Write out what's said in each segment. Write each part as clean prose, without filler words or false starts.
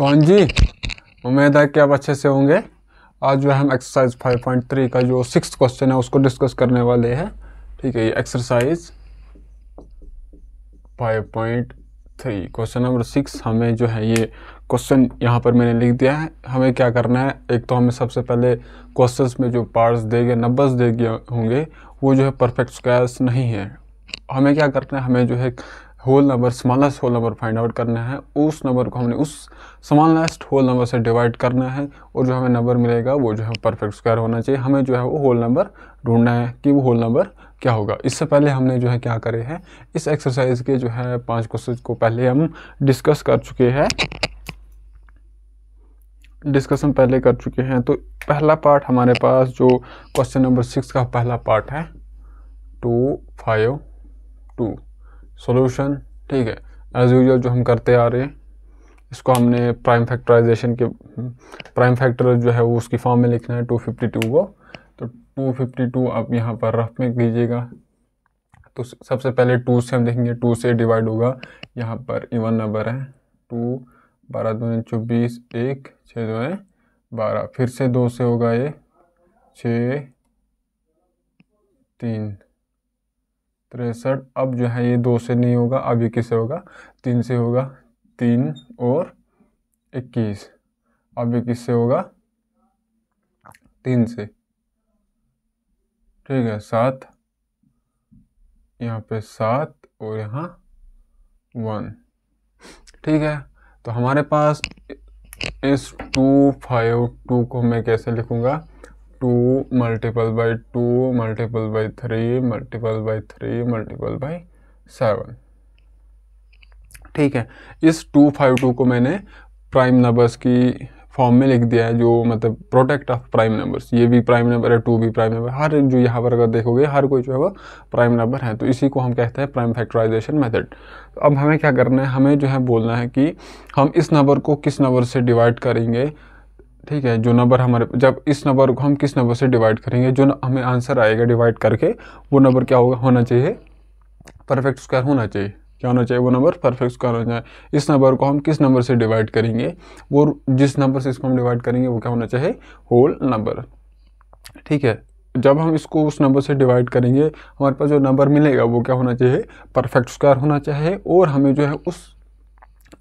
तो हाँ जी, उम्मीद है कि आप अच्छे से होंगे। आज जो है हम एक्सरसाइज 5.3 का जो 6th क्वेश्चन है उसको डिस्कस करने वाले हैं। ठीक है, ये एक्सरसाइज 5.3 क्वेश्चन नंबर 6 हमें जो है ये क्वेश्चन यहाँ पर मैंने लिख दिया है। हमें क्या करना है, एक तो हमें सबसे पहले क्वेश्चंस में जो पार्ट्स देंगे, नंबर्स देंगे होंगे, वो जो है परफेक्ट स्क्वायर्स नहीं है। हमें क्या करना है, हमें जो है whole number, smallest whole number find out करना है। उस नंबर को हमने उस स्मॉलेस्ट होल नंबर से डिवाइड करना है और जो हमें नंबर मिलेगा वो जो है परफेक्ट स्क्वायर होना चाहिए। हमें जो है वो होल नंबर ढूंढना है कि वो होल नंबर क्या होगा। इससे पहले हमने जो है क्या करे हैं, इस एक्सरसाइज के जो है 5 क्वेश्चन को पहले हम डिस्कस कर चुके हैं, डिस्कशन पहले कर चुके हैं। तो पहला पार्ट हमारे पास जो क्वेश्चन नंबर 6 का पहला पार्ट है 252 सॉल्यूशन। ठीक है, एज यूजुअल जो हम करते आ रहे हैं, इसको हमने प्राइम फैक्टराइजेशन के प्राइम फैक्टर जो है वो उसकी फॉर्म में लिखना है 252 को। तो 252 आप यहाँ पर रफ में कीजिएगा। तो सबसे पहले 2 से हम देखेंगे, 2 से डिवाइड होगा। यहाँ पर इवन नंबर है 2, 12 दूनी 24, 1 6 दूनी 12, फिर से 2 से होगा ये 6 3 63। अब जो है ये 2 से नहीं होगा, अब ये किससे होगा, 3 से होगा, 3 और 21। अब ये किससे होगा, 3 से। ठीक है, 7, यहाँ पे 7 और यहाँ 1। ठीक है, तो हमारे पास इस 252 को मैं कैसे लिखूँगा, 2 multiple by 2 multiple by 3 multiple by 3 multiple by 7। ठीक है, इस 252 को मैंने प्राइम नंबर्स की फॉर्म में लिख दिया है, जो मतलब प्रोडक्ट ऑफ प्राइम नंबर्स। ये भी प्राइम नंबर है, 2 भी प्राइम नंबर, हर जो यहाँ पर अगर देखोगे हर कोई जो है वो प्राइम नंबर है। तो इसी को हम कहते हैं प्राइम फैक्टराइजेशन मेथड। तो अब हमें क्या करना है, हमें जो है बोलना है कि हम इस नंबर को किस नंबर से डिवाइड करेंगे। ठीक है, जो नंबर हमारे, जब इस नंबर को हम किस नंबर से डिवाइड करेंगे, जो हमें आंसर आएगा डिवाइड करके, वो नंबर क्या होना चाहिए, परफेक्ट स्क्वायर होना चाहिए। क्या होना चाहिए, वो नंबर परफेक्ट स्क्वायर होना चाहिए। इस नंबर को हम किस नंबर से डिवाइड करेंगे, वो जिस नंबर से इसको हम डिवाइड करेंगे वो क्या होना चाहिए, होल नंबर। ठीक है, जब हम इसको उस नंबर से डिवाइड करेंगे, हमारे पास जो नंबर मिलेगा वो क्या होना चाहिए, परफेक्ट स्क्वायर होना चाहिए। और हमें जो है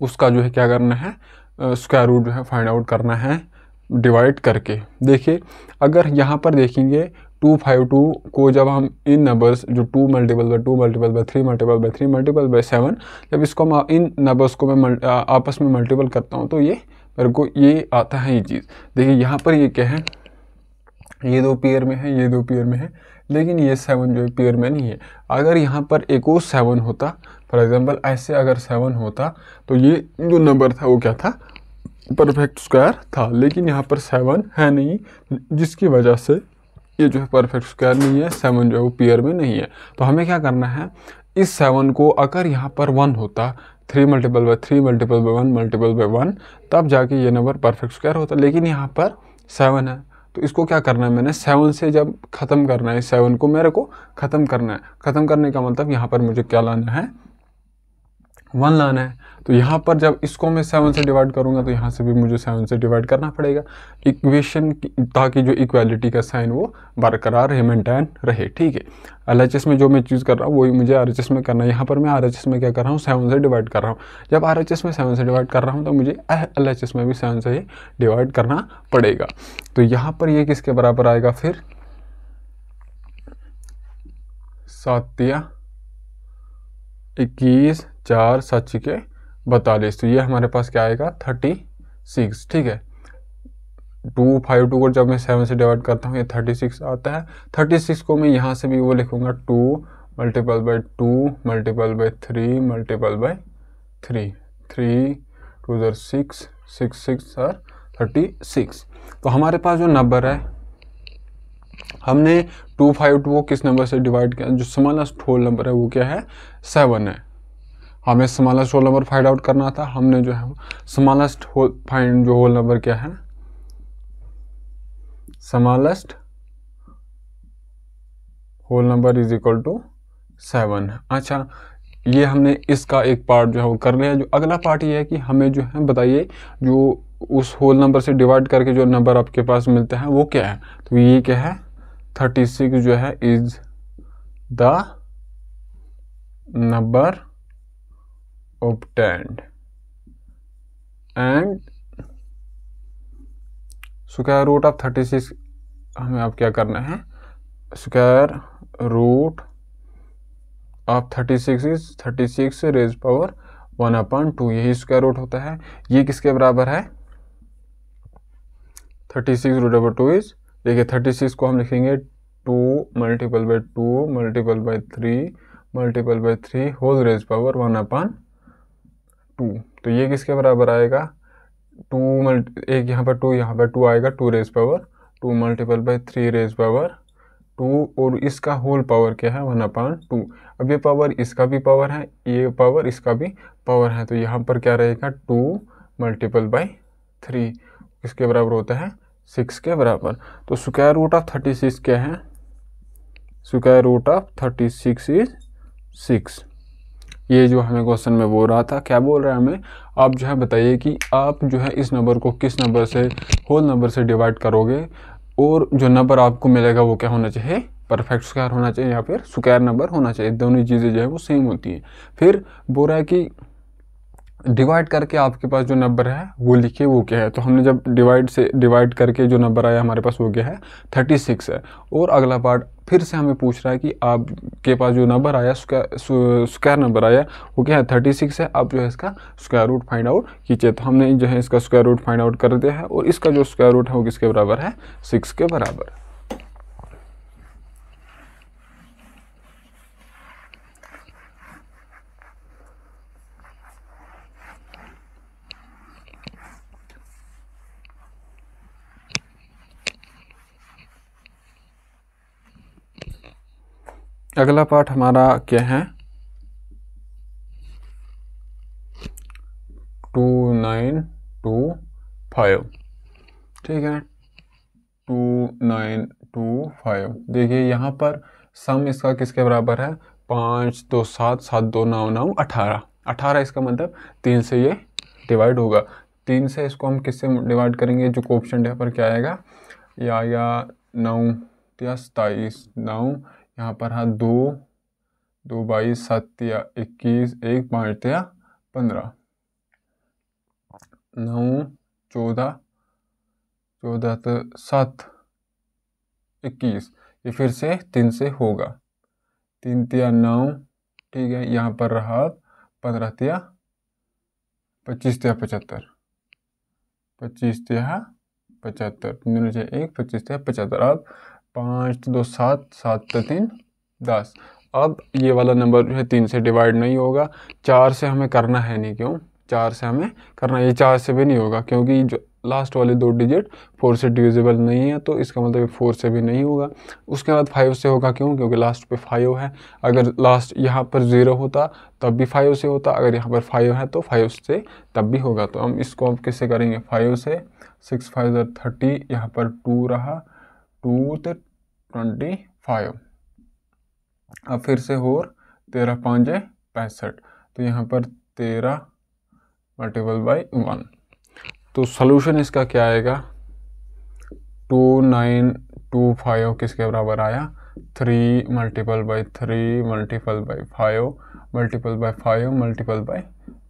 उसका जो है क्या करना है, स्क्वायर रूट जो है फाइंड आउट करना है डिवाइड करके। देखिए, अगर यहाँ पर देखेंगे 252 को जब हम इन नंबर्स जो 2 multiple by 2 multiple by 3 multiple by 3 multiple by 7, जब इसको हम इन नंबर्स को मैं आपस में मल्टीपल करता हूँ तो ये मेरे को ये आता है ये चीज़। देखिए यहाँ पर ये क्या है, ये 2 पेयर में है, ये 2 पेयर में है, लेकिन ये 7 जो है पेयर में नहीं है। अगर यहाँ पर एक और 7 होता, फॉर एग्जांपल ऐसे अगर 7 होता, तो ये जो नंबर था वो क्या था, परफेक्ट स्क्वायर था। लेकिन यहाँ पर 7 है नहीं, जिसकी वजह से ये जो है परफेक्ट स्क्वायर नहीं है, 7 जो है वो पेयर में नहीं है। तो हमें क्या करना है, इस 7 को अगर यहाँ पर 1 होता, 3 multiple by 3 multiple by 1 multiple by 1, तब जाके ये नंबर परफेक्ट स्क्वायर होता। लेकिन यहाँ पर 7 है, तो इसको क्या करना है, मैंने 7 से जब ख़त्म करना है, 7 को मेरे को ख़त्म करना है। ख़त्म करने का मतलब यहाँ पर मुझे क्या लाना है, 1 लाना है। तो यहाँ पर जब इसको मैं 7 से डिवाइड करूँगा तो यहाँ से भी मुझे 7 से डिवाइड करना पड़ेगा इक्वेशन, ताकि जो इक्वालिटी का साइन वो बरकरार रहे, मेंटेन रहे। ठीक है, LHS में जो मैं चीज़ कर रहा हूँ वही मुझे RHS में करना है। यहाँ पर मैं RHS में क्या कर रहा हूँ, 7 से डिवाइड कर रहा हूँ। जब RHS में 7 से डिवाइड कर रहा हूँ तो मुझे LHS में भी 7 से ही डिवाइड करना पड़ेगा। तो यहाँ पर ये किसके बराबर आएगा, फिर 7 या 21 4 7 के 42। तो ये हमारे पास क्या आएगा, 36। ठीक है, 252 को जब मैं 7 से डिवाइड करता हूँ ये 36 आता है। 36 को मैं यहाँ से भी वो लिखूँगा 2 multiple by 2 multiple by 3 multiple by 3, 3 2 6 6 6 36। तो हमारे पास जो नंबर है, हमने 252 को किस नंबर से डिवाइड किया, जो स्मॉलेस्ट होल नंबर है वो क्या है, 7 है। हमें smallest whole number find out करना था। हमने जो है स्मॉलेस्ट होल नंबर क्या है, smallest whole number is equal to 7। अच्छा, ये हमने इसका एक पार्ट जो है वो कर लिया। जो अगला पार्ट ये है कि हमें जो है बताइए जो उस होल नंबर से डिवाइड करके जो नंबर आपके पास मिलते हैं वो क्या है। तो ये क्या है, 36 जो है is the number obtained and square root of 36 हमें अब क्या करना है, square root of 36 is 36 raise power 1/2, यही स्क्वायर रूट होता है। ये किसके बराबर है, 36 रूट ओवर 2 इज, देखिए 36 को हम लिखेंगे 2 multiple by 2 multiple by 3 multiple by 3 whole raise power 1/2। तो ये किसके बराबर आएगा, 2 एक यहाँ पर 2 यहाँ पर 2 आएगा, 2 raise power 2 multiple by 3 raise power 2 और इसका होल पावर क्या है 1/2। अब ये पावर इसका भी पावर है, ये पावर इसका भी पावर है, तो यहाँ पर क्या रहेगा 2 मल्टीपल बाई 3 किसके बराबर होता है 6 के बराबर। तो स्क्वायर रूट ऑफ 36 क्या है, स्क्वायर रूट ऑफ 36 इज 6। ये जो हमें क्वेश्चन में बोल रहा था, क्या बोल रहा है हमें, आप जो है बताइए कि आप जो है इस नंबर को किस नंबर से होल नंबर से डिवाइड करोगे और जो नंबर आपको मिलेगा वो क्या होना चाहिए, परफेक्ट स्क्वायर होना चाहिए या फिर स्क्वायर नंबर होना चाहिए। दोनों चीज़ें जो है वो सेम होती हैं। फिर बोल रहा है कि डिवाइड करके आपके पास जो नंबर है वो लिखिए वो क्या है। तो हमने जब डिवाइड करके जो नंबर आया हमारे पास वो क्या है 36 है। और अगला पार्ट फिर से हमें पूछ रहा है कि आपके पास जो नंबर आया स्क्वायर नंबर आया वो क्या है 36 है। आप जो है इसका स्क्वायर रूट फाइंड आउट कीजिए। तो हमने जो है इसका स्क्वायर रूट फाइंड आउट कर दिया है और इसका जो स्क्वायर रूट है वो किसके बराबर है 6 के बराबर। अगला पार्ट हमारा क्या है 2925, ठीक है 2925। देखिए यहाँ पर सम इसका किसके बराबर है 5 2 7 7 2 9 9 18 18। इसका मतलब 3 से ये डिवाइड होगा। 3 से इसको हम किससे डिवाइड करेंगे, जो कोएफिशिएंट यहाँ पर क्या आएगा, या 9 या 27 9 यहाँ पर है 2 2 22 7 या 21 1 5 या 15 9 14 14 तो 7 21, ये फिर से 3 से होगा 3 तिया 9, ठीक है। यहाँ पर रहा 15 तिया 25 तिया 75 25 तिया 75 दोनों से 1 25 तिया 75। अब 5 2 7 7 3 10। अब ये वाला नंबर जो है 3 से डिवाइड नहीं होगा, 4 से हमें करना है नहीं, क्यों 4 से हमें करना, ये 4 से भी नहीं होगा क्योंकि जो लास्ट वाले 2 डिजिट 4 से डिविजिबल नहीं है, तो इसका मतलब 4 से भी नहीं होगा। उसके बाद 5 से होगा, क्यों क्योंकि लास्ट पे 5 है। अगर लास्ट यहाँ पर 0 होता तब भी 5 से होता, अगर यहाँ पर 5 है तो 5 से तब भी होगा। तो हम इसको अब किससे करेंगे 5 से, 6 5 30, यहाँ पर 2 रहा 2 तो 25। अब फिर से और 13 5 65, तो यहाँ पर 13 मल्टीपल बाई 1। तो सॉल्यूशन इसका क्या आएगा 2925 किसके बराबर आया 3 multiple by 3 multiple by 5 multiple by 5 multiple by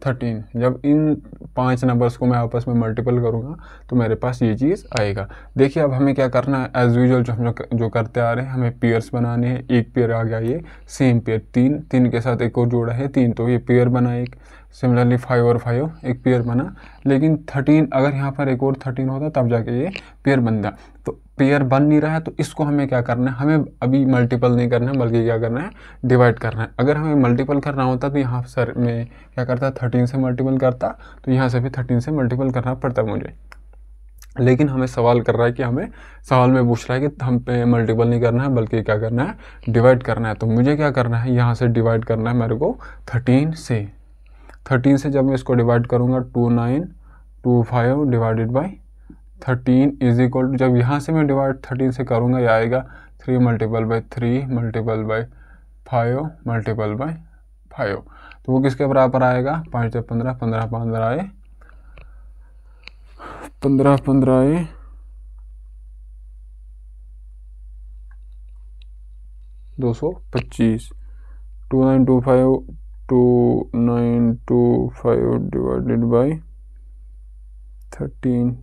13। जब इन 5 नंबर्स को मैं आपस में मल्टीपल करूँगा तो मेरे पास ये चीज़ आएगा। देखिए अब हमें क्या करना है, एज यूजुअल जो हम जो करते आ रहे हैं, हमें पेयर्स बनाने हैं। एक पेयर आ गया ये सेम पेयर 3 के साथ एक और जोड़ा है 3, तो ये पेयर बना एक। सिमिलरली 5 और 5 एक पेयर बना, लेकिन 13 अगर यहाँ पर एक और 13 होता तब जाके ये पेयर बनता। तो पेयर बन नहीं रहा है, तो इसको हमें क्या करना है, हमें अभी मल्टीपल नहीं करना है बल्कि क्या करना है डिवाइड करना है। अगर हमें मल्टीपल करना होता तो यहाँ सर मैं क्या करता 13 से मल्टीपल करता, तो यहाँ से भी 13 से मल्टीपल करना पड़ता मुझे। लेकिन हमें सवाल कर रहा है कि हमें सवाल में पूछ रहा है कि हम पे मल्टीपल नहीं करना है बल्कि क्या करना है डिवाइड करना है। तो मुझे क्या करना है, यहाँ से डिवाइड करना है मेरे को 13 से। 13 से जब मैं इसको डिवाइड करूँगा 2925 divided by 13 is equal to, जब यहाँ से मैं डिवाइड 13 से करूँगा यह आएगा 3 multiple by 3 multiple by 5 multiple by 5। तो वो किसके बराबर आएगा, 5 से 15, 15 15 आए 15 15 आए 225, 2925 डिवाइडेड बाई 13।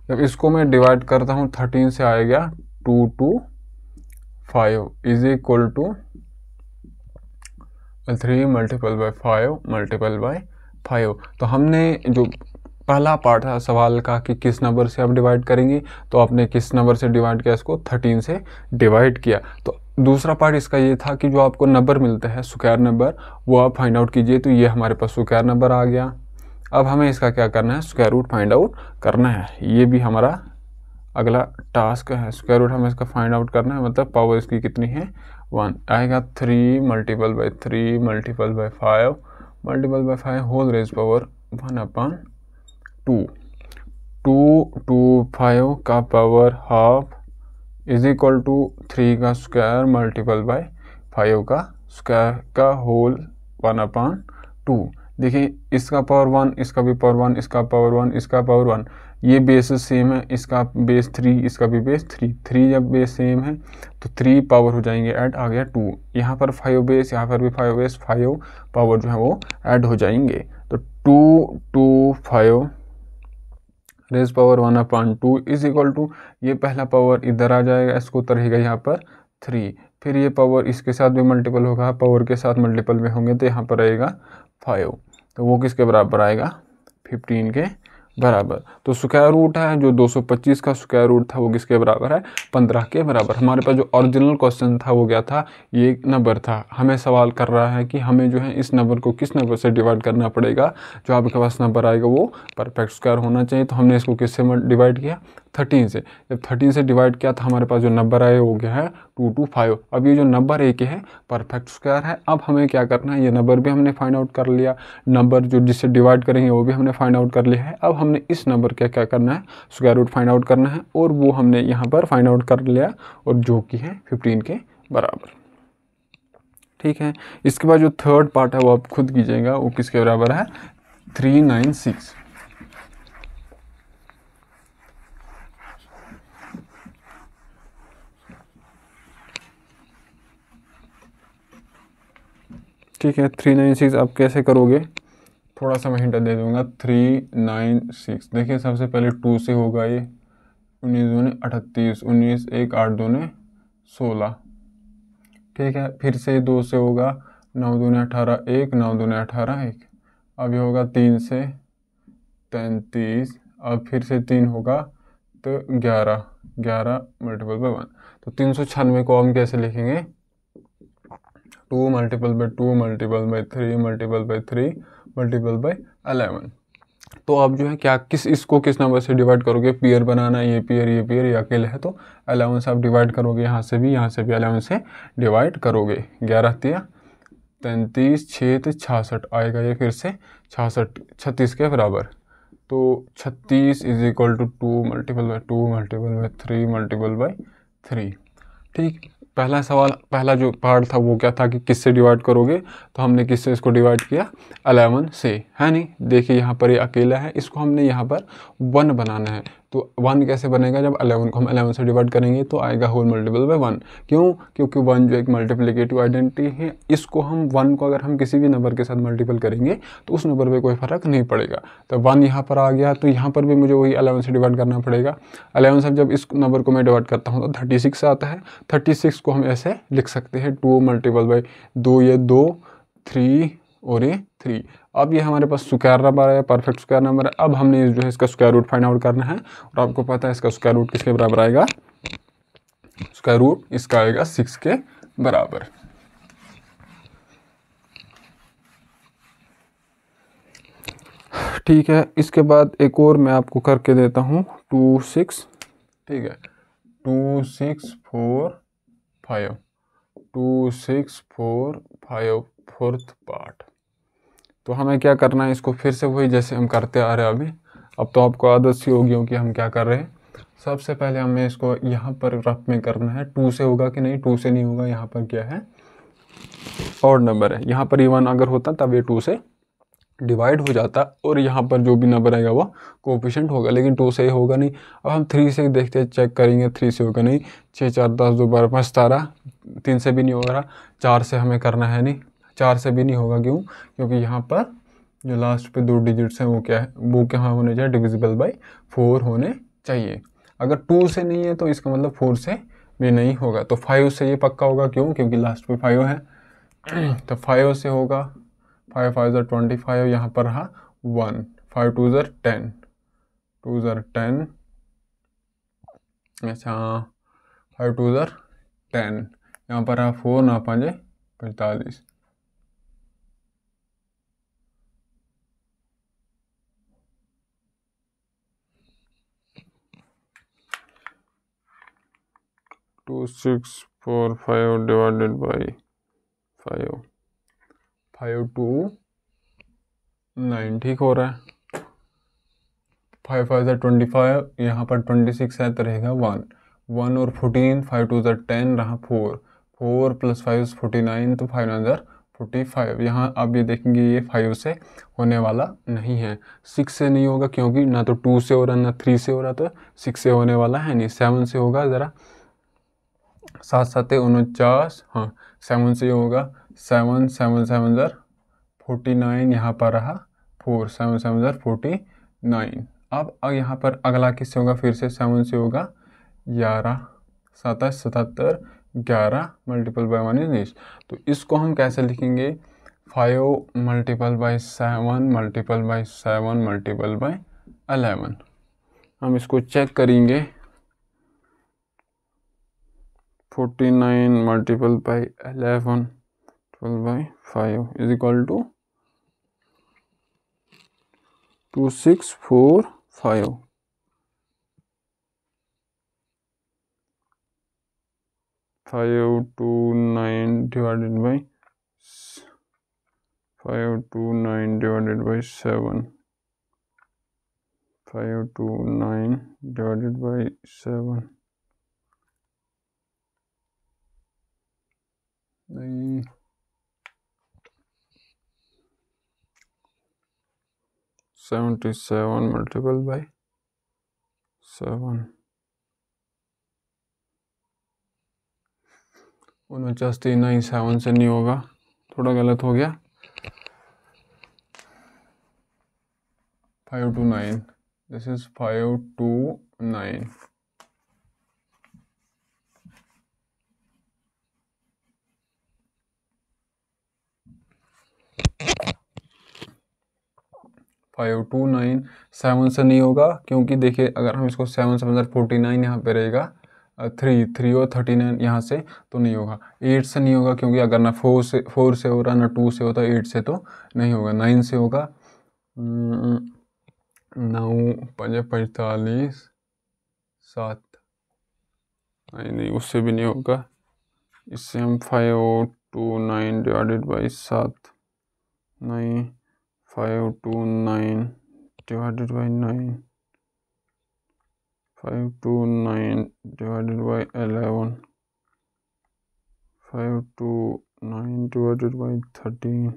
जब इसको मैं डिवाइड करता हूँ 13 से आएगा 225 is equal to 3 multiple by 5 multiple by 5। तो हमने जो पहला पार्ट था सवाल का कि किस नंबर से आप डिवाइड करेंगे, तो आपने किस नंबर से डिवाइड किया, इसको 13 से डिवाइड किया। तो दूसरा पार्ट इसका ये था कि जो आपको नंबर मिलता है स्क्वायर नंबर, वो आप फाइंड आउट कीजिए। तो ये हमारे पास स्क्वायर नंबर आ गया। अब हमें इसका क्या करना है, स्क्वायर रूट फाइंड आउट करना है। ये भी हमारा अगला टास्क है। स्क्वायर रूट हमें इसका फाइंड आउट करना है, मतलब पावर इसकी कितनी है, 1 आएगा। 3 multiple by 3 multiple by 5 multiple by 5 whole raise power 1/2। 225 का power half is equal to 3 का स्क्वायर मल्टीपल बाई 5 का स्क्वायर का होल 1/2। देखिए इसका पावर 1, इसका भी पावर 1, इसका पावर 1, इसका पावर 1, ये बेस सेम है, इसका बेस 3, इसका भी बेस 3 जब बेस सेम है तो 3 पावर हो जाएंगे ऐड, आ गया 2। यहाँ पर 5 बेस, यहाँ पर भी 5 बेस, 5 पावर जो है वो ऐड हो जाएंगे। तो 225 raise power 1/2 is equal to, ये पहला पावर इधर आ जाएगा, इसको रहेगा यहाँ पर 3, फिर ये पावर इसके साथ भी मल्टीपल होगा, पावर के साथ मल्टीपल में होंगे तो यहाँ पर रहेगा 5। तो वो किसके बराबर आएगा, 15 के बराबर। तो स्क्वायर रूट है जो 225 का स्क्वायर रूट था वो किसके बराबर है, 15 के बराबर। हमारे पास जो ओरिजिनल क्वेश्चन था वो क्या था, ये एक नंबर था। हमें सवाल कर रहा है कि हमें जो है इस नंबर को किस नंबर से डिवाइड करना पड़ेगा, जो आपके पास नंबर आएगा वो परफेक्ट स्क्वायर होना चाहिए। तो हमने इसको किससे डिवाइड किया, 13 से। जब 13 से डिवाइड किया तो हमारे पास जो नंबर आए वो क्या है, 225। अब ये जो नंबर एक है परफेक्ट स्क्वायर है। अब हमें क्या करना है, ये नंबर भी हमने फाइंड आउट कर लिया, नंबर जो जिससे डिवाइड करेंगे वो भी हमने फाइंड आउट कर लिया है। अब हमने इस नंबर का क्या करना है, स्क्वायर रूट फाइंड आउट करना है, और वो हमने यहाँ पर फाइंड आउट कर लिया, और जो कि है 15 के बराबर। ठीक है, इसके बाद जो थर्ड पार्ट है वो आप खुद कीजिएगा, वो किसके बराबर है, 396। ठीक है, 396 आप कैसे करोगे, थोड़ा सा मैं हिंट दे दूंगा। 396 देखिए, सबसे पहले 2 से होगा ये, 19 दूने 38, 19 1 8 दूने 16। ठीक है, फिर से 2 से होगा, 9 दूने 18 1, 9 दूने 18 1। अब ये होगा 3 से 33, अब फिर से 3 होगा तो 11 मल्टीपल बाई 1। तो 396 को हम कैसे लिखेंगे, 2 multiple by 2 multiple by 3 multiple by 3 multiple by 11। तो आप जो है क्या इसको किस नंबर से डिवाइड करोगे, पेयर बनाना है, ये पेयर ये अकेले है तो 11 से आप डिवाइड करोगे, यहाँ से भी 11 से डिवाइड करोगे। 11 तिया 33, 6 तो 66 आएगा, ये फिर से 36 के बराबर। तो 36 is equal to 2 multiple by 2 multiple by 3 multiple by 3। ठीक, पहला सवाल, पहला जो पार्ट था वो क्या था कि किससे डिवाइड करोगे, तो हमने किससे इसको डिवाइड किया, 11 से, है नहीं। देखिए यहाँ पर ये अकेला है, इसको हमने यहाँ पर 1 बनाना है। तो 1 कैसे बनेगा, जब 11 को हम 11 से डिवाइड करेंगे तो आएगा होल मल्टीपल बाई 1। क्यों, क्योंकि 1 जो एक मल्टीप्लिकेटिव आइडेंटिटी है, इसको हम 1 को अगर हम किसी भी नंबर के साथ मल्टीपल करेंगे तो उस नंबर पे कोई फ़र्क नहीं पड़ेगा। तो 1 यहाँ पर आ गया, तो यहाँ पर भी मुझे वही 11 से डिवाइड करना पड़ेगा। 11 से जब इस नंबर को मैं डिवाइड करता हूँ तो 36 आता है। 36 को हम ऐसे लिख सकते हैं, 2 मल्टीपल बाई 2, ये 2 3 और ये 3। अब ये हमारे पास स्क्वायर नंबर है, परफेक्ट स्क्वायर नंबर है। अब हमने जो है इसका स्क्वायर रूट फाइंड आउट करना है, और आपको पता है इसका स्क्वायर रूट किसके बराबर आएगा, स्क्वायर रूट इसका आएगा 6 के बराबर। ठीक है, इसके बाद एक और मैं आपको करके देता हूँ 2 6। ठीक है, 2 6 4 5 2 6 4 5 फोर्थ पार्ट। तो हमें क्या करना है, इसको फिर से वही जैसे हम करते आ रहे हैं अभी। अब तो आपको आदत सी होगी हो कि हम क्या कर रहे हैं। सबसे पहले हमें इसको यहाँ पर रफ में करना है। 2 से होगा कि नहीं, 2 से नहीं होगा। यहाँ पर क्या है, ऑड नंबर है, यहाँ पर इवन अगर होता तब ये 2 से डिवाइड हो जाता और यहाँ पर जो भी नंबर आएगा वो कोएफिशिएंट होगा, लेकिन 2 से होगा नहीं। अब हम 3 से देखते हैं, चेक करेंगे 3 से होगा नहीं। 6 4 10 2 12 5 17, 3 से भी नहीं होगा। 4 से हमें करना है नहीं, 4 से भी नहीं होगा। क्यों? क्योंकि यहाँ पर जो लास्ट पे 2 डिजिट्स हैं वो क्या है, वो क्या होने चाहिए, डिविजिबल बाई 4 होने चाहिए। अगर 2 से नहीं है तो इसका मतलब 4 से भी नहीं होगा। तो 5 से ये पक्का होगा, क्यों? क्योंकि लास्ट पे 5 है। तो 5 से होगा, 5 5 25, यहाँ पर रहा 1, 5 2 10, 2 10, अच्छा 5 2 10, यहाँ पर रहा 4 ना 5 45, 2 6 4 5 डिवाइडेड बाई 5, 5 2 9, ठीक हो रहा है। 5 5 25, यहाँ पर 26 है तो रहेगा 1, 1 और 14, 5 2 10 रहा 4, 4 प्लस 5 49, तो 5 9 45। यहाँ आप ये देखेंगे ये 5 से होने वाला नहीं है। 6 से नहीं होगा, क्योंकि ना तो 2 से हो रहा ना 3 से हो रहा, तो 6 से होने वाला है नहीं। 7 से होगा, ज़रा 7 7 49, हाँ 7 से होगा। 7 7 7 49, यहाँ पर रहा 4, 7 7 49। अब यहाँ पर अगला किससे होगा, फिर से 7 से होगा। 11 7 77, 11 मल्टीपल बाय 1 इज 20। तो इसको हम कैसे लिखेंगे, 5 multiple by 7 multiple by 7 multiple by 11। हम इसको चेक करेंगे, 49 multiple by 11 12 by 5 is equal to 2645। 529 divided by 529 divided by 7, 529 divided by 7, नहीं 77 मल्टीपल बाई 7, 49 नहीं 7 से नहीं होगा, थोड़ा गलत हो गया। 529, this is 529। Five two nine 7 से नहीं होगा, क्योंकि देखिए अगर हम इसको 7 7 49 यहाँ पे रहेगा, 3 3 और 39 यहाँ से तो नहीं होगा। 8 से नहीं होगा, क्योंकि अगर ना 4 से हो रहा ना 2 से होता, 8 से तो नहीं होगा। 9 से होगा, 9 5 45 7, नहीं उससे भी नहीं होगा। इससे हम 529 डिवाइडेड बाई 7, नहीं 529 divided by 9, 529 divided by 11, 529 divided by 13,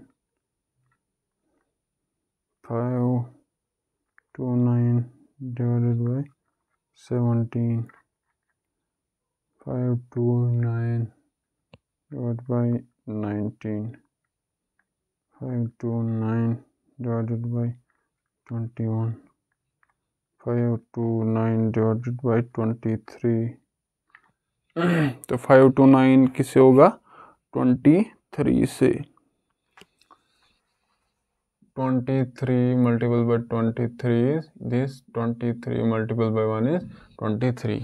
529 divided by 17, 529 divided by 19, 529 divided by 21, 529 divided by 23। तो 529 किससे होगा, 23 से। 23 multiple by 23, this 23 multiple bye 1 is 23।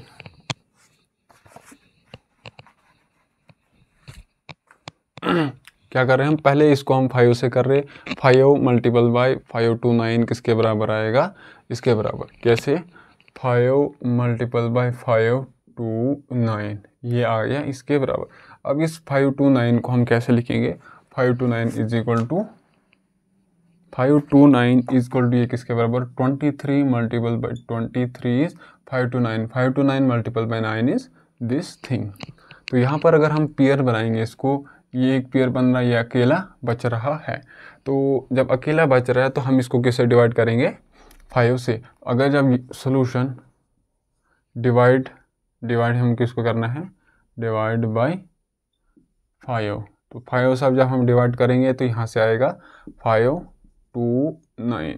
क्या कर रहे हैं हम, पहले इसको हम 5 से कर रहे हैं। 5 मल्टीपल बाय 529 किसके बराबर आएगा, इसके बराबर। कैसे, 5 मल्टीपल बाय 529 ये आ गया इसके बराबर। अब इस 529 को हम कैसे लिखेंगे, 529 is equal to 529 is equal to ये किसके बराबर, 23 multiple by 23 is 529, 529 multiple by 9 is this thing. तो यहाँ पर अगर हम पेयर बनाएंगे इसको, ये एक पेयर बन रहा है, ये अकेला बच रहा है। तो जब अकेला बच रहा है तो हम इसको किससे डिवाइड करेंगे? 5 से। अगर जब सोल्यूशन डिवाइड हम किसको करना है? Divide by 5। तो 5 से अब जब हम डिवाइड करेंगे तो यहाँ से आएगा 5 2 9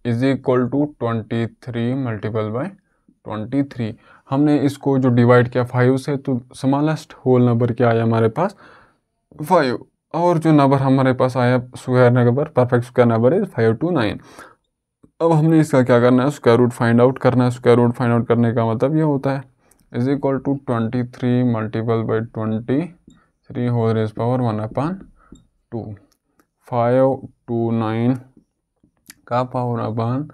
is equal to 23 multiple by 23। हमने इसको जो डिवाइड किया 5 से, तो स्मॉलेस्ट होल नंबर क्या आया हमारे पास? 5। और जो नंबर हमारे पास आया square number, perfect square number is 5 2 9। अब हमने इसका क्या करना है? स्क्वायर रूट फाइंड आउट करना है। स्क्वायर रूट फाइंड आउट करने का मतलब ये होता है is equal to 23 multiple by 23 whole raise power 1/2। 5 2 9 का पावर अपन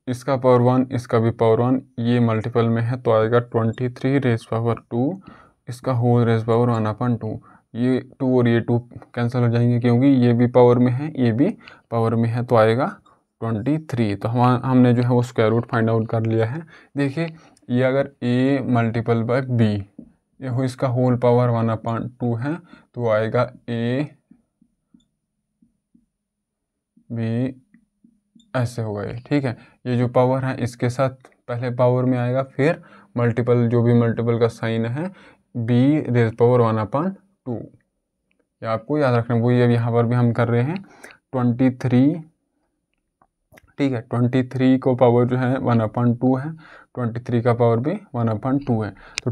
इसका पावर 1, इसका भी पावर 1, ये मल्टीपल में है तो आएगा 23 रेज पावर 2, इसका होल रेज पावर 1/2। ये 2 और ये 2 कैंसिल हो जाएंगे क्योंकि ये भी पावर में है, ये भी पावर में है, तो आएगा 23। तो हमने जो है वो स्क्वायर रूट फाइंड आउट कर लिया है। देखिए ये अगर a मल्टीपल बाय b, ये हो इसका होल पावर 1/2 है, तो आएगा a b, ऐसे होगा ये। ठीक है, ये जो पावर है इसके साथ पहले पावर में आएगा, फिर मल्टीपल, जो भी मल्टीपल का साइन है b रेज पावर 1/2। ये आपको याद रखना। वही अब यहाँ पर भी हम कर रहे हैं 23। ठीक है, 23 को पावर जो है 1/2 है, 23 का पावर भी 1/2 है। तो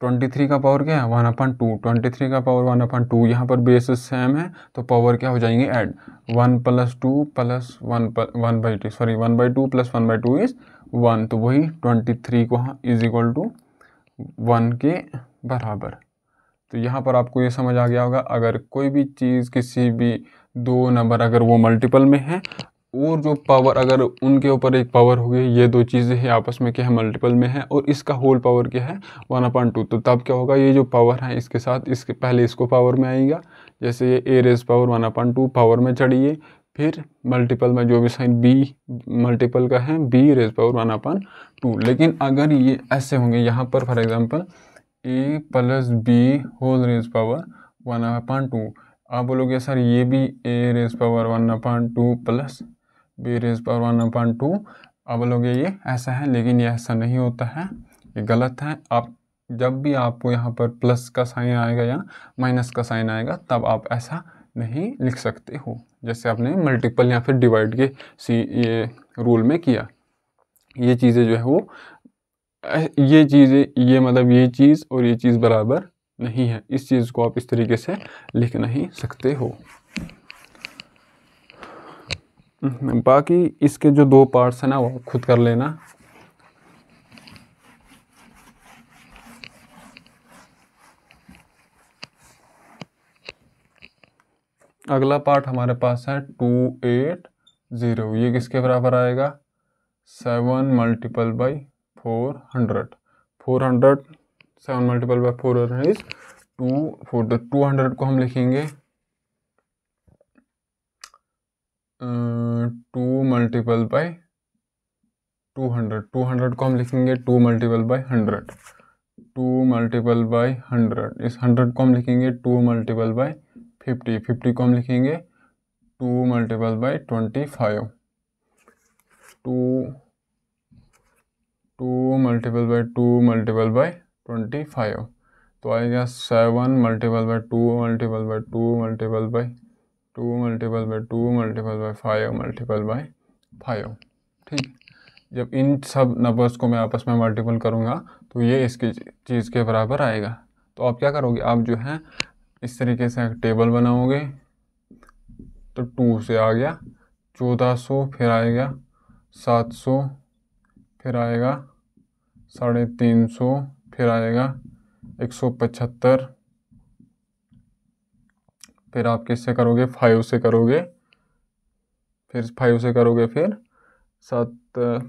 23 का पावर क्या है? 1/2। 23 का पावर 1/2, यहाँ पर बेसिस सेम है तो पावर क्या हो जाएंगे? Add 1 + 2 + 1/2, sorry 1/2 + 1/2 is 1। तो वही 23 को इज इक्वल टू 1 के बराबर। तो यहाँ पर आपको ये समझ आ गया होगा, अगर कोई भी चीज़, किसी भी दो नंबर अगर वो मल्टीपल में है और जो पावर अगर उनके ऊपर एक पावर हो गई, ये दो चीज़ें हैं आपस में क्या है? मल्टीपल में है, और इसका होल पावर क्या है? 1/2। तो तब क्या होगा? ये जो पावर है इसके साथ इसके पहले इसको पावर में आएगा, जैसे ये a रेज पावर 1/2 पावर में चढ़िए, फिर मल्टीपल में जो भी साइन b मल्टीपल का है b रेज पावर 1/2। लेकिन अगर ये ऐसे होंगे यहाँ पर for example a + b whole raise power 1/2, आप बोलोगे सर ये भी a raise power 1/2 plus b raise power 1/2, आप बोलोगे ये ऐसा है, लेकिन ये ऐसा नहीं होता है, ये गलत है। आप जब भी आपको यहाँ पर प्लस का साइन आएगा या माइनस का साइन आएगा तब आप ऐसा नहीं लिख सकते हो, जैसे आपने मल्टीपल या फिर डिवाइड के ये रूल में किया। ये चीज़ें जो है वो ये चीज़ें, ये मतलब ये चीज़ और ये चीज़ बराबर नहीं है, इस चीज़ को आप इस तरीके से लिख नहीं सकते हो। बाकी इसके जो दो पार्ट्स हैं ना वो खुद कर लेना। अगला पार्ट हमारे पास है 280, ये किसके बराबर आएगा? 7 multiple by 400। 7 multiple by 400 is 240। 200 को हम लिखेंगे 2 मल्टीपल बाई 200। 200 को हम लिखेंगे 2 मल्टीपल बाई 100। 2 मल्टीपल बाई 100, इस 100 को हम लिखेंगे 2 मल्टीपल बाई 50। 50 को हम लिखेंगे 2 multiple by 25। 2 multiple by 2 multiple by 25, तो आएगा 7 multiple by 2 multiple by 2 multiple by 2 multiple by 2 multiple by 5 multiple by 5। ठीक, जब इन सब नंबर्स को मैं आपस में मल्टीपल करूँगा तो ये इसकी चीज़ के बराबर आएगा। तो आप क्या करोगे? आप जो है इस तरीके से एक टेबल बनाओगे, तो 2 से आ गया 1400, फिर आएगा 700, फिर आएगा 350, फिर आएगा 175, फिर आप किससे करोगे? 5 से करोगे, फिर 5 से करोगे, फिर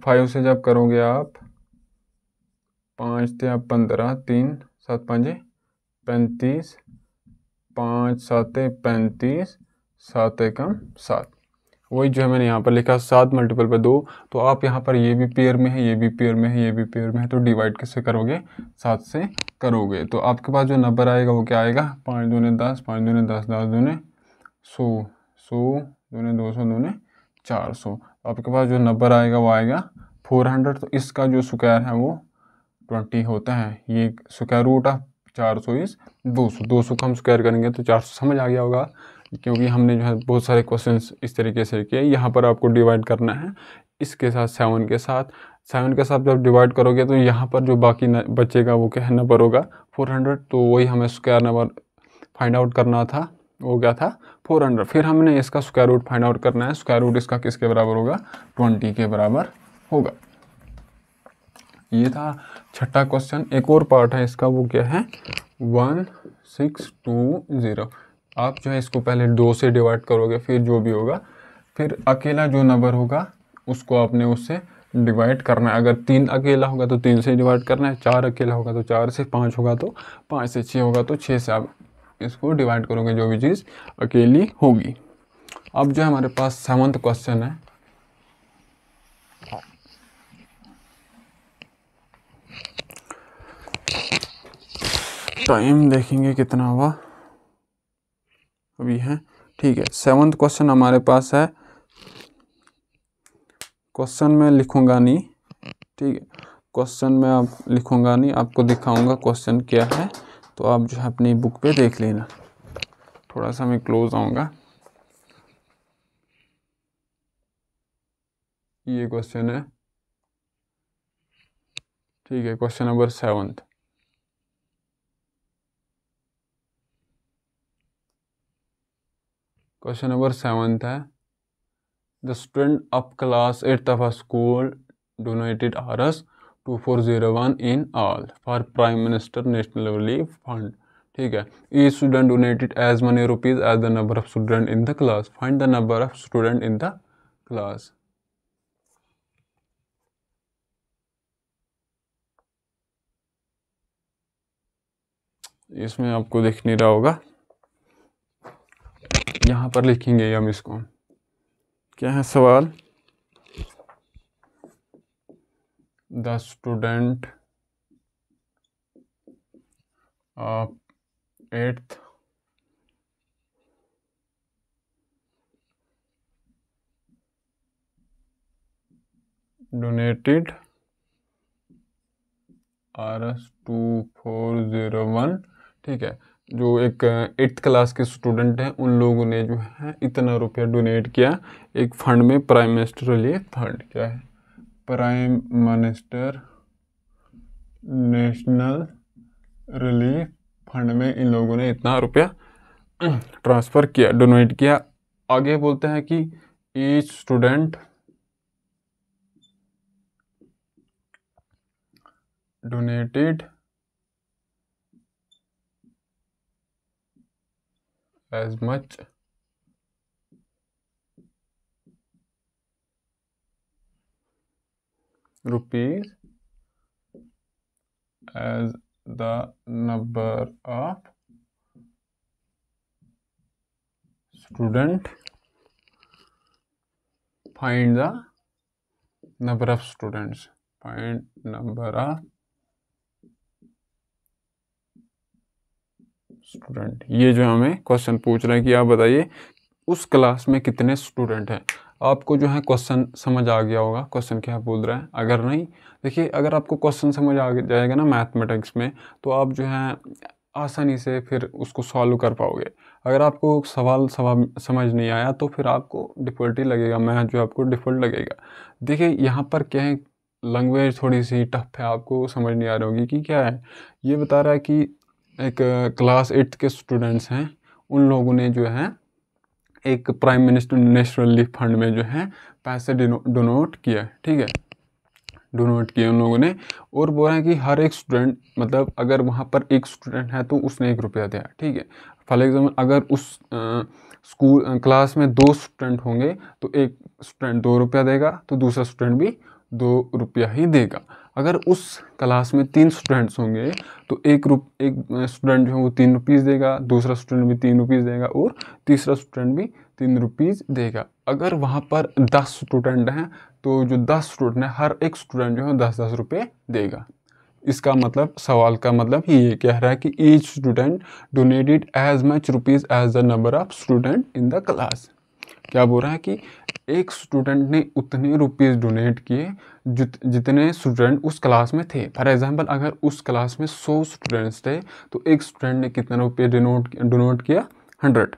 5 से जब करोगे आप 5 से आप 15, 3 7 5 35, 5 7 35, 7 एकम 7, वही जो है मैंने यहाँ पर लिखा 7 मल्टीपल पे 2, तो आप यहाँ पर ये भी पेयर में है, ये भी पेयर में है, ये भी पेयर में है, तो डिवाइड किससे करोगे, 7 से करोगे। तो आपके पास जो नंबर आएगा वो क्या आएगा, 5 दूने 10, 5 दूने 10, 10 दूने 100, 100 दूने 200, दूने 400। तो आपके पास जो नंबर आएगा वो आएगा 400। तो इसका जो स्क्वायर है वो 20 होता है। ये स्क्वायर रूट ऑफ 400 इज 200। 200 को हम स्क्वायर करेंगे तो 400, समझ आ गया होगा, क्योंकि हमने जो है बहुत सारे क्वेश्चंस इस तरीके से किए। यहाँ पर आपको डिवाइड करना है इसके साथ, 7 के साथ। 7 के साथ जब डिवाइड करोगे तो यहाँ पर जो बाकी बचेगा वो क्या नंबर होगा, 400। तो वही हमें स्क्वायर नंबर फाइंड आउट करना था, वो क्या था, 400। फिर हमने इसका स्क्वायर रूट फाइंड आउट करना है। स्क्वायर रूट इसका किसके बराबर होगा, 20 के बराबर होगा। ये था छठा क्वेश्चन। एक और पार्ट है इसका, वो क्या है, 1620। आप जो है इसको पहले 2 से डिवाइड करोगे, फिर जो भी होगा, फिर अकेला जो नंबर होगा उसको आपने उससे डिवाइड करना है। अगर 3 अकेला होगा तो 3 से डिवाइड करना है, 4 अकेला होगा तो 4 से, 5 होगा तो 5 से, 6 होगा तो 6 से आप इसको डिवाइड करोगे, जो भी चीज़ अकेली होगी। अब जो हमारे पास 7वां क्वेश्चन है, टाइम देखेंगे कितना हुआ, अभी है, ठीक है। 7वां क्वेश्चन हमारे पास है, क्वेश्चन में लिखूंगा नहीं, ठीक है, क्वेश्चन में आप लिखूंगा नहीं, आपको दिखाऊंगा क्वेश्चन क्या है, तो आप जो है अपनी बुक पे देख लेना। थोड़ा सा मैं क्लोज आऊँगा। ये क्वेश्चन है, ठीक है, क्वेश्चन नंबर 7। क्वेश्चन नंबर 7 है, the student of class 8th of a school donated Rs 2401 in all for Prime Minister National Relief Fund। ठीक है, each student donated as many rupees as the number of student in the class, find the number of student in the class। इसमें आपको दिख नहीं रहा होगा, यहाँ पर लिखेंगे हम इसको। क्या है सवाल, the student of 8th donated Rs 2401। ठीक है, जो एक 8th क्लास के स्टूडेंट हैं उन लोगों ने जो है इतना रुपया डोनेट किया एक फंड में, प्राइम मिनिस्टर रिलीफ फंड। क्या है, prime minister national relief fund में इन लोगों ने इतना रुपया ट्रांसफ़र किया, डोनेट किया। आगे बोलते हैं कि each student donated as much rupees as the number of student, find the number of students, find number of student. ये जो हमें क्वेश्चन पूछ रहे हैं कि आप बताइए उस क्लास में कितने स्टूडेंट हैं। आपको जो है क्वेश्चन समझ आ गया होगा, क्वेश्चन क्या बोल रहा है। अगर नहीं, देखिए अगर आपको क्वेश्चन समझ आ जाएगा ना मैथमेटिक्स में, तो आप जो है आसानी से फिर उसको सॉल्व कर पाओगे। अगर आपको सवाल समझ नहीं आया तो फिर आपको डिफ़िकल्टी लगेगा, मैथ जो आपको डिफ़िकल्ट लगेगा। देखिए यहाँ पर क्या है, लैंग्वेज थोड़ी सी टफ है, आपको समझ नहीं आ रही होगी कि क्या है। ये बता रहा है कि एक क्लास 8th के स्टूडेंट्स हैं, उन लोगों ने जो है एक prime minister national relief fund में जो है पैसे डोनेट किया। ठीक है, डोनेट किए उन लोगों ने, और बोल रहे हैं कि हर एक स्टूडेंट, मतलब अगर वहाँ पर एक स्टूडेंट है तो उसने 1 रुपया दिया। ठीक है, फॉर एग्जाम्पल अगर उस स्कूल क्लास में 2 स्टूडेंट होंगे तो एक स्टूडेंट 2 रुपया देगा तो दूसरा स्टूडेंट भी 2 रुपया ही देगा। अगर उस क्लास में 3 स्टूडेंट्स होंगे तो एक स्टूडेंट जो है वो 3 रुपीज़ देगा, दूसरा स्टूडेंट भी 3 रुपीज़ देगा और तीसरा स्टूडेंट भी 3 रुपीज़ देगा। अगर वहाँ पर 10 स्टूडेंट हैं तो जो 10 स्टूडेंट हैं हर एक स्टूडेंट जो है 10-10 रुपये देगा। इसका मतलब, सवाल का मतलब ये कह रहा है कि each student donated as much rupees as the number of student in the class. क्या बोल रहा है कि एक स्टूडेंट ने उतने रुपीज़ डोनेट किए जितने स्टूडेंट उस क्लास में थे। फॉर एग्जांपल अगर उस क्लास में 100 स्टूडेंट्स थे तो एक स्टूडेंट ने कितने रुपये डोनेट किया, 100।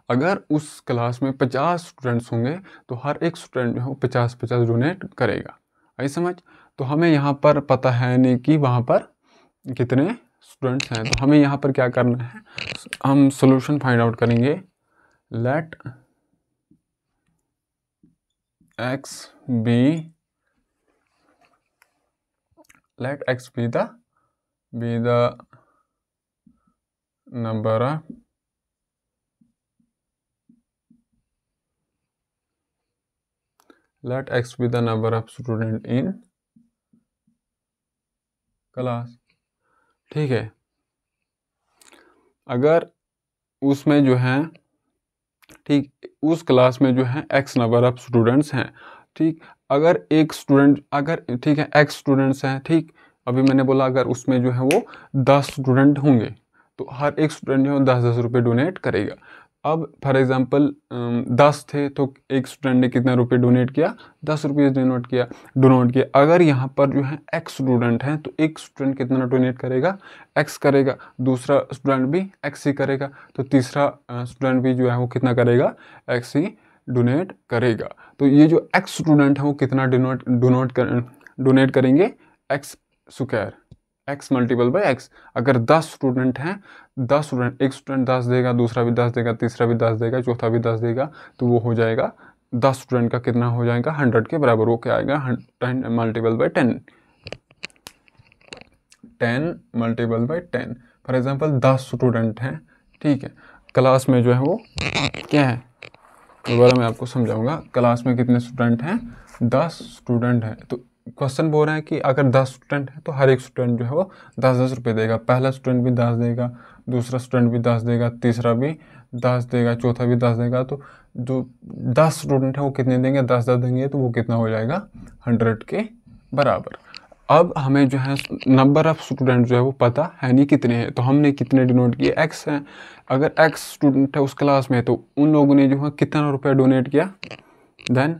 अगर उस क्लास में 50 स्टूडेंट्स होंगे तो हर एक स्टूडेंट जो है 50-50 डोनेट करेगा। आई समझ? तो हमें यहाँ पर पता है नहीं कि वहाँ पर कितने स्टूडेंट्स हैं, तो हमें यहाँ पर क्या करना है, हम सॉल्यूशन फाइंड आउट करेंगे। लेट x be the number of student in class. ठीक है, अगर उसमें जो है, ठीक, उस क्लास में जो है x नंबर ऑफ स्टूडेंट्स हैं। ठीक, अगर एक स्टूडेंट, अगर ठीक है x स्टूडेंट्स हैं, ठीक, अभी मैंने बोला अगर उसमें जो है वो 10 स्टूडेंट होंगे तो हर एक स्टूडेंट जो है 10-10 रुपये डोनेट करेगा। अब फॉर एग्जांपल 10 थे तो एक स्टूडेंट ने कितना रुपये डोनेट किया, 10 रुपये डोनेट किया। अगर यहाँ पर जो है x स्टूडेंट हैं तो एक स्टूडेंट कितना डोनेट करेगा, x करेगा, दूसरा स्टूडेंट भी x ही करेगा, तो तीसरा स्टूडेंट भी जो है वो कितना करेगा, x ही डोनेट करेगा। तो ये जो x स्टूडेंट है वो कितना डोनेट करेंगे, x square, x multiple bye x। अगर 10 स्टूडेंट हैं, 10 स्टूडेंट, एक स्टूडेंट 10 देगा, दूसरा भी 10 देगा, तीसरा भी 10 देगा, चौथा भी 10 देगा, तो वो हो जाएगा 10 स्टूडेंट का कितना हो जाएगा, 100 के बराबर। वो क्या आएगा, 10 multiple bye 10, 10 multiple bye 10। For example 10 student हैं, ठीक है, क्लास में जो है वो क्या है, दोबारा मैं आपको समझाऊंगा। क्लास में कितने स्टूडेंट हैं, 10 स्टूडेंट हैं। तो क्वेश्चन बोल रहा है कि अगर 10 स्टूडेंट है तो हर एक स्टूडेंट जो है वो 10-10 रुपये देगा। पहला स्टूडेंट भी 10 देगा, दूसरा स्टूडेंट भी 10 देगा, तीसरा भी 10 देगा, चौथा भी 10 देगा। तो जो 10 स्टूडेंट है वो कितने देंगे, 10-10 देंगे, तो वो कितना हो जाएगा, 100 के बराबर। अब हमें जो है नंबर ऑफ स्टूडेंट जो है वो पता है नहीं कितने हैं, तो हमने कितने डिनोट किए, x हैं। अगर x स्टूडेंट है उस क्लास में तो उन लोगों ने जो है कितना रुपया डोनेट किया, then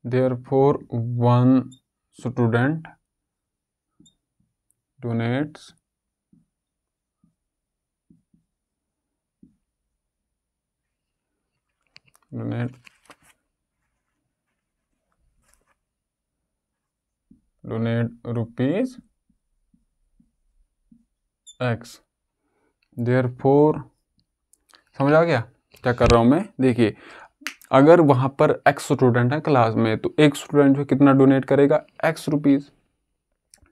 therefore one student donates rupees x। therefore, समझ आ गया क्या कर रहा हूं मैं? देखिए, अगर वहां पर x स्टूडेंट है क्लास में तो एक स्टूडेंट जो कितना डोनेट करेगा, x रुपीज।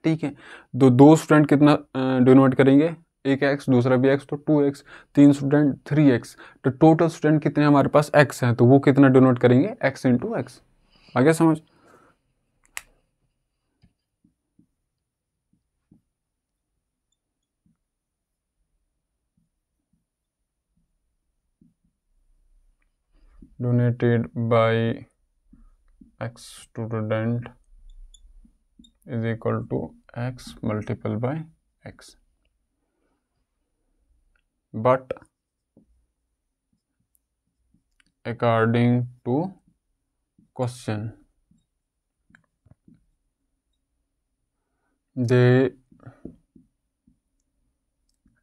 ठीक है, तो 2 स्टूडेंट कितना डोनेट करेंगे, एक x, दूसरा भी x, तो 2x, 3 स्टूडेंट 3x। तो टोटल स्टूडेंट कितने हमारे पास x हैं, तो वो कितना डोनेट करेंगे, x इंटू एक्स। आगे समझ? Donated bye x student is equal to x multiple by x, but according to question they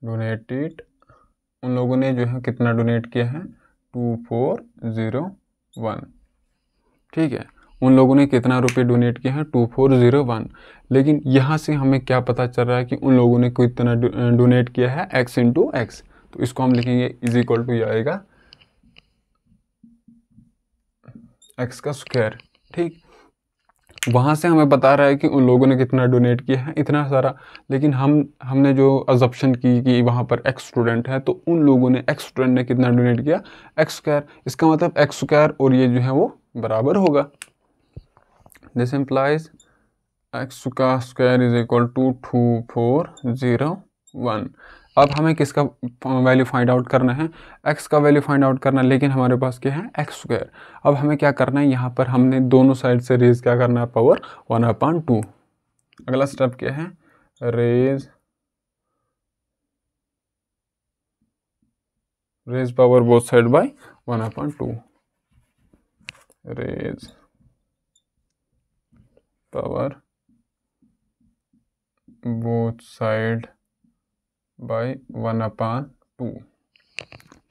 donated, उन लोगों ने जो है कितना डोनेट किया है, 2401। ठीक है, उन लोगों ने कितना रुपए डोनेट किए हैं, 2401। लेकिन यहाँ से हमें क्या पता चल रहा है कि उन लोगों ने कितना डोनेट किया है, x इंटू एक्स। तो इसको हम लिखेंगे इज इक्वल टू, ये आएगा x का स्क्वायर। ठीक, वहाँ से हमें बता रहा है कि उन लोगों ने कितना डोनेट किया है, इतना सारा। लेकिन हमने जो अजम्पशन की कि वहाँ पर एक्स स्टूडेंट है, तो उन लोगों ने एक्स स्टूडेंट ने कितना डोनेट किया, एक्स स्क्वायर। इसका मतलब एक्स स्क्वायर और ये जो है वो बराबर होगा। दिस इम्प्लाइज एक्स का स्क्वायर इज इक्वल टू 2401। अब हमें किसका वैल्यू फाइंड आउट करना है, एक्स का वैल्यू फाइंड आउट करना है। लेकिन हमारे पास क्या है, एक्स स्क्वायर। अब हमें क्या करना है, यहाँ पर हमने दोनों साइड से रेज क्या करना है, पावर 1/2। अगला स्टेप क्या है, raise power both side by 1/2। Raise power both side by 1/2।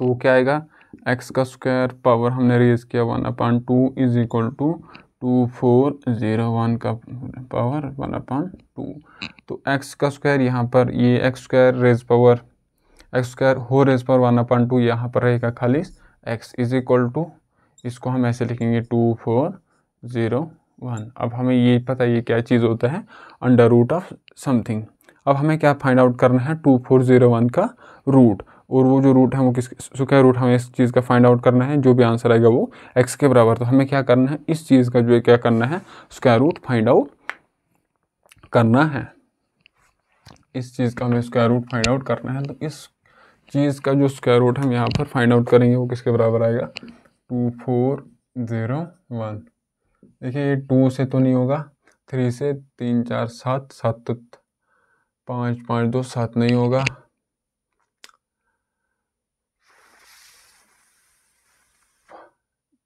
तो क्या आएगा, एक्स का स्क्वायर पावर हमने रेज किया 1/2 इज इक्वल टू 2401 का पावर 1/2। तो एक्स का स्क्वायर यहाँ पर, ये x square raise power x square हो रेज पावर 1/2 यहाँ पर रहेगा खाली एक्स इज इक्वल टू, इसको हम ऐसे लिखेंगे 2401। अब हमें ये पता है ये क्या चीज़ होता है, अंडर रूट ऑफ समथिंग। अब हमें क्या फाइंड आउट करना है, 2401 का रूट। और वो जो रूट है वो किस स्क्वायर रूट, हमें इस चीज़ का फाइंड आउट करना है। जो भी आंसर आएगा वो एक्स के बराबर। तो हमें क्या करना है, इस चीज़ का जो है क्या करना है, स्क्वायर रूट फाइंड आउट करना है। इस चीज़ का हमें स्क्वायर रूट फाइंड आउट करना है। तो इस चीज़ का जो स्क्वायर रूट हम यहाँ पर फाइंड आउट करेंगे वो किसके बराबर आएगा, 2401। देखिए ये 2 से तो नहीं होगा, 3 से 3 4 7 7 तो 5 5 2 7 नहीं होगा,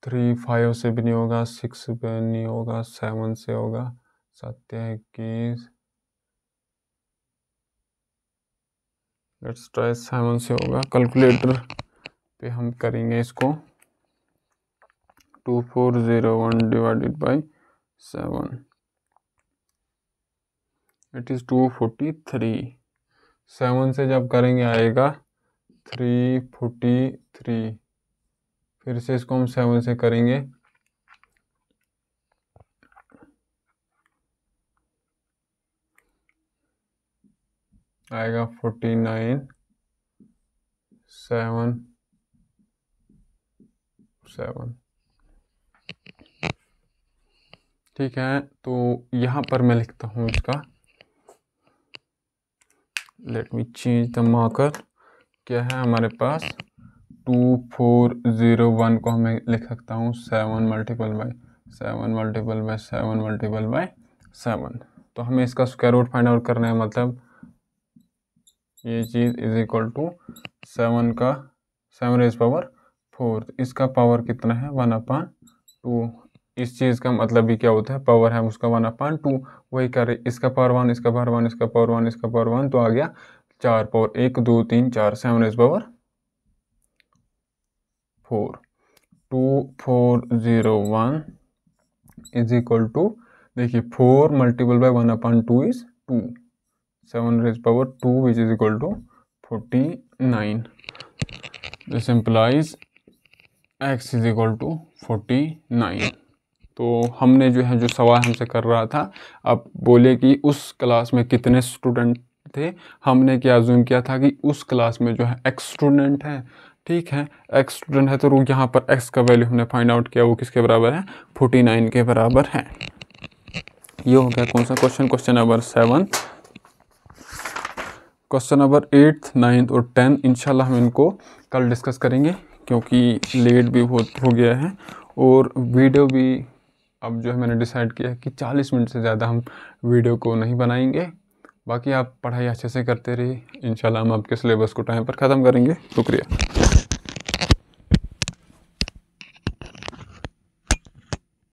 3 5 से भी नहीं होगा, 6 से नहीं होगा, 7 से होगा, 7 21, लेट्स ट्राई 7 से होगा। कैलकुलेटर पे हम करेंगे इसको, 2401 डिवाइडेड बाई 7, इट इज़ 243। 7 से जब करेंगे आएगा 343। फिर से इसको हम 7 से करेंगे, आएगा 49 7 7। ठीक है, तो यहाँ पर मैं लिखता हूँ इसका, let me change the marker. क्या है हमारे पास, 2401 को हमें लिख सकता हूँ 7 multiple by 7 multiple by 7 multiple by 7। तो हमें इसका स्क्वायर रूट फाइंड आउट करना है, मतलब ये चीज़ इज इक्वल टू 7 का 7 रेज पावर 4। इसका पावर कितना है, 1/2। इस चीज़ का मतलब भी क्या होता है, पावर है उसका 1/2। वही करे, इसका पावर 1, इसका पावर 1, इसका पावर 1, इसका पावर 1, तो आ गया 4 power 1 2 3 4 7 raise power 4। 2401 is equal to, देखिए 4 multiple by 1/2 is 2, 7 raise power 2 which is equal to 49। This implies x is equal to 49। तो हमने जो है, जो सवाल हमसे कर रहा था, अब बोले कि उस क्लास में कितने स्टूडेंट थे। हमने क्या अज्यूम किया था कि उस क्लास में जो है x स्टूडेंट है। ठीक है, x स्टूडेंट है, तो यहाँ पर x का वैल्यू हमने फाइंड आउट किया, वो किसके बराबर है, 49 के बराबर है। ये हो गया कौन सा question, question number 7। Question number 8, 9 और 10 इंशाल्लाह हम इनको कल डिस्कस करेंगे, क्योंकि लेट भी बहुत हो गया है। और वीडियो भी अब जो है मैंने डिसाइड किया है कि 40 मिनट से ज़्यादा हम वीडियो को नहीं बनाएंगे। बाकी आप पढ़ाई अच्छे से करते रहिए, इंशाल्लाह हम आपके सिलेबस को टाइम पर ख़त्म करेंगे। शुक्रिया।